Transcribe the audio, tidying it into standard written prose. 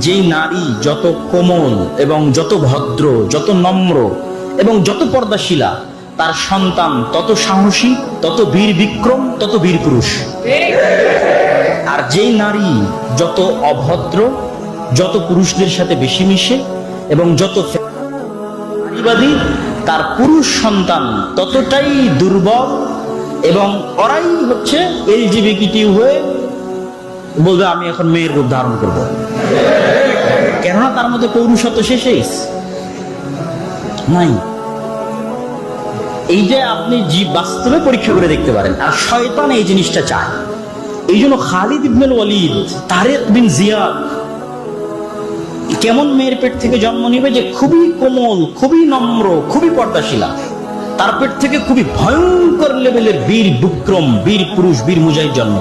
যেই নারী যত কোমল এবং যত ভদ্র, যত নম্র এবং যত পর্দাশীলা, তার সন্তান তত সাহসী, তত বীর বিক্রম, তত বীর পুরুষ। আর যেই নারী যত অভদ্র, যত পুরুষদের সাথে বেশি মিশে এবং যত নারীবাদী, তার পুরুষ সন্তান ততটাই দুর্বল এবং ওরাই হচ্ছে এলজিবিটি হয়ে বলবে আমি এখন মেয়ের রূপ ধারণ করবো, কেননা তার মধ্যে পৌরুষত্ব শেষে নাই। এই যে আপনি বাস্তবে পরীক্ষা করে দেখতে পারেন। আর শয়তান এই জিনিসটা চায়। এই জন্য খালিদ ইবনুল ওয়ালিদ, তারেক বিন জিয়াদ কেমন মেয়ের পেট থেকে জন্ম নিবে যে খুবই কোমল, খুবই নম্র, খুবই পর্দাশীলা, তার পেট থেকে খুবই ভয়ঙ্কর লেভেলের বীর বিক্রম, বীর পুরুষ, বীর মুজাহিদ জন্ম।